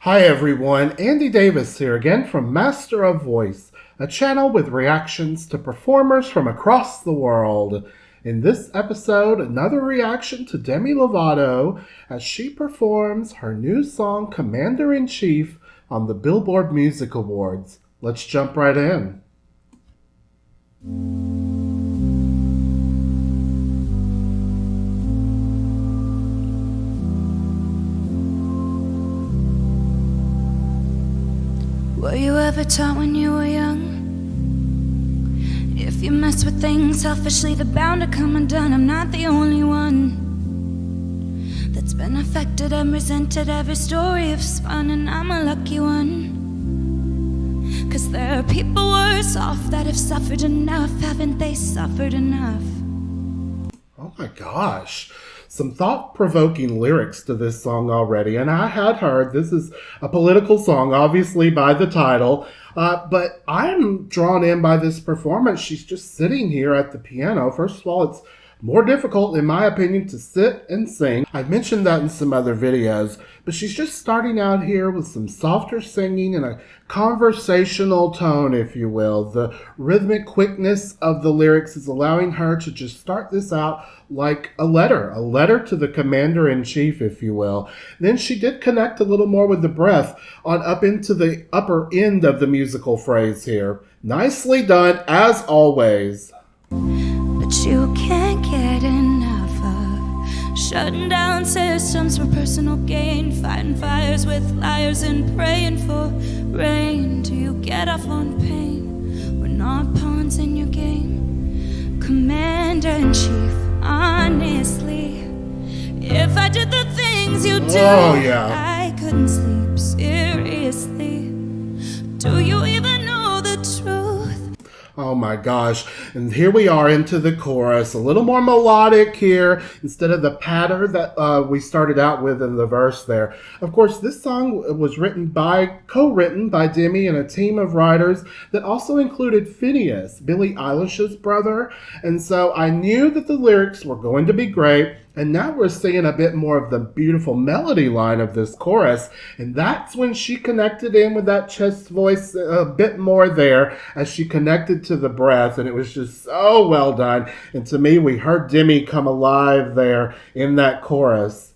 Hi everyone, Andy Davis here again from Master of Voice, a channel with reactions to performers from across the world. In this episode, another reaction to Demi Lovato as she performs her new song Commander-in-Chief on the Billboard Music Awards. Let's jump right in. Were you ever taught when you were young? If you mess with things selfishly, they're bound to come undone. I'm not the only one that's been affected and resented every story I've spun, and I'm a lucky one. 'Cause there are people worse off that have suffered enough. Haven't they suffered enough? Oh my gosh. Some thought-provoking lyrics to this song already, and I had heard this is a political song, obviously by the title, but I'm drawn in by this performance. She's just sitting here at the piano. First of all, it's more difficult, in my opinion, to sit and sing. I've mentioned that in some other videos, but she's just starting out here with some softer singing and a conversational tone, if you will. The rhythmic quickness of the lyrics is allowing her to just start this out like a letter to the commander-in-chief, if you will. Then she did connect a little more with the breath on up into the upper end of the musical phrase here. Nicely done, as always. But you can't get enough of shutting down systems for personal gain, fighting fires with liars and praying for rain. Do you get off on pain? We're not pawns in your game, Commander-in-Chief. Honestly, if I did the things you do, I couldn't sleep. Seriously, do you even know the truth? Oh my gosh. And here we are into the chorus. A little more melodic here instead of the patter that we started out with in the verse there. Of course, this song was co-written by Demi and a team of writers that also included Phineas, Billie Eilish's brother. And so I knew that the lyrics were going to be great. And now we're seeing a bit more of the beautiful melody line of this chorus. And that's when she connected in with that chest voice a bit more there as she connected to the breath. And it was just so well done. And to me, we heard Demi come alive there in that chorus.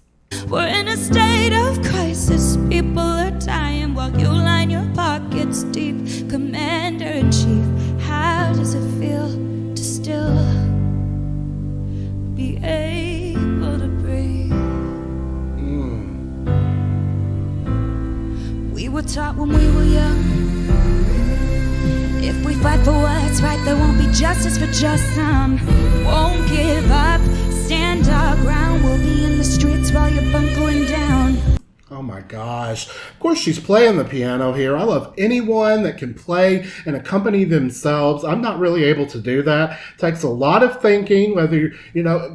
We're in a state of crisis. People are dying while you line your pockets deep. Commander-in-Chief, how does it feel to still be able to breathe? We were taught when we were young, if we fight for what's right, there won't be justice for just some. Won't give up, stand our ground. We'll be in the streets while you're bunkering down. Oh my gosh. Of course, she's playing the piano here. I love anyone that can play and accompany themselves. I'm not really able to do that. It takes a lot of thinking, whether,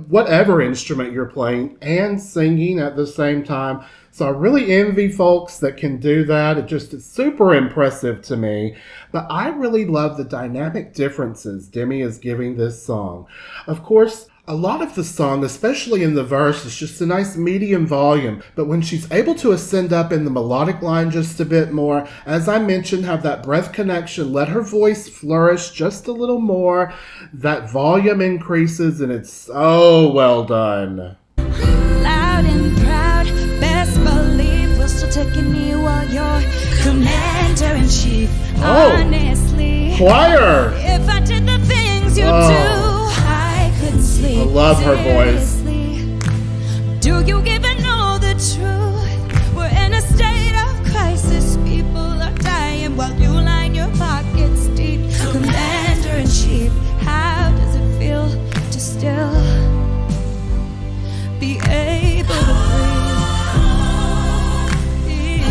whatever instrument you're playing and singing at the same time. So I really envy folks that can do that. It's super impressive to me. But I really love the dynamic differences Demi is giving this song. Of course, a lot of the song, especially in the verse, is just a nice medium volume. But when she's able to ascend up in the melodic line just a bit more, as I mentioned, have that breath connection, let her voice flourish just a little more, that volume increases, and it's so well done. Loud and proud, best believe we'll still take a knee while you're Commander-in-Chief. Honestly, choir. If I did the things you do, I could sleep. I love her voice. Do you even know the truth? We're in a state of crisis. People are dying while you line your pockets deep. Commander-in-Chief, how does it feel to still be able to breathe?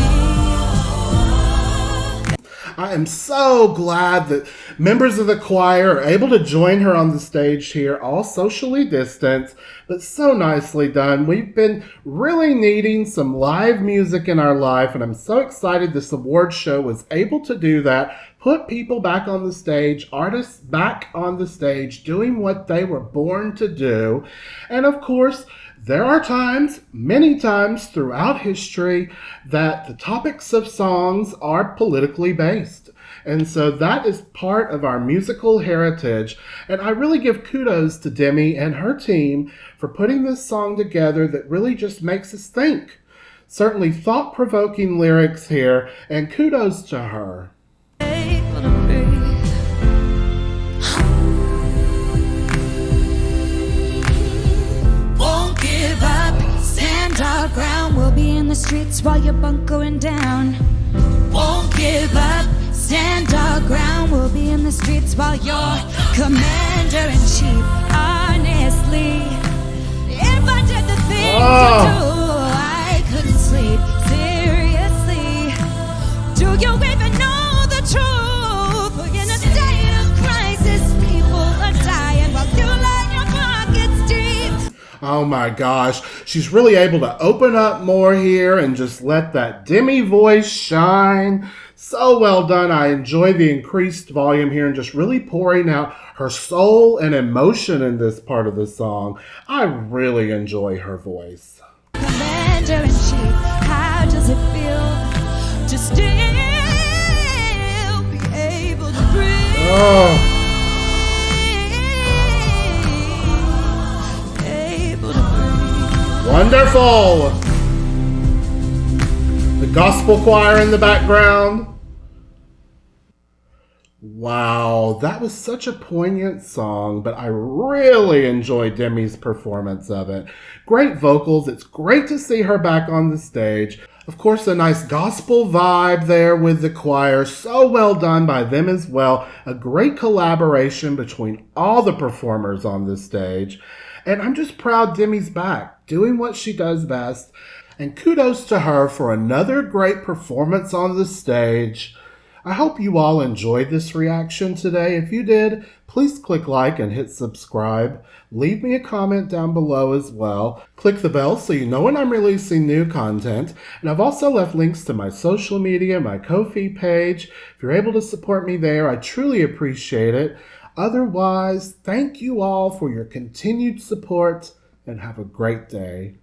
I am so glad that members of the choir are able to join her on the stage here, all socially distanced, but so nicely done. We've been really needing some live music in our life, and I'm so excited this award show was able to do that, put people back on the stage, artists back on the stage, doing what they were born to do. And of course, There are times, many times throughout history, that the topics of songs are politically based. And so that is part of our musical heritage. And I really give kudos to Demi and her team for putting this song together that really just makes us think. Certainly thought-provoking lyrics here, and kudos to her. Able to breathe. Won't give up, stand our ground. We'll be in the streets while you're bunkering down. Won't give up, stand our ground. We'll be in the streets while you're commander-in-chief. Honestly, if I did the things you do, I couldn't sleep. Seriously, do you even know the truth? We're in a state of crisis. People are dying while you line your pockets deep. Oh my gosh, she's really able to open up more here and just let that Demi voice shine. So well done. I enjoy the increased volume here and just really pouring out her soul and emotion in this part of the song. I really enjoy her voice. Commander-in-chief, how does it feel to still be able to breathe? Oh, Able to breathe. wonderful. The gospel choir in the background. Wow, that was such a poignant song, but I really enjoyed Demi's performance of it. Great vocals. It's great to see her back on the stage. Of course, a nice gospel vibe there with the choir. So well done by them as well. A great collaboration between all the performers on the stage. And I'm just proud Demi's back, doing what she does best. And kudos to her for another great performance on the stage. I hope you all enjoyed this reaction today. If you did, please click like and hit subscribe. Leave me a comment down below as well. Click the bell so you know when I'm releasing new content. And I've also left links to my social media, my Ko-fi page. If you're able to support me there, I truly appreciate it. Otherwise, thank you all for your continued support and have a great day.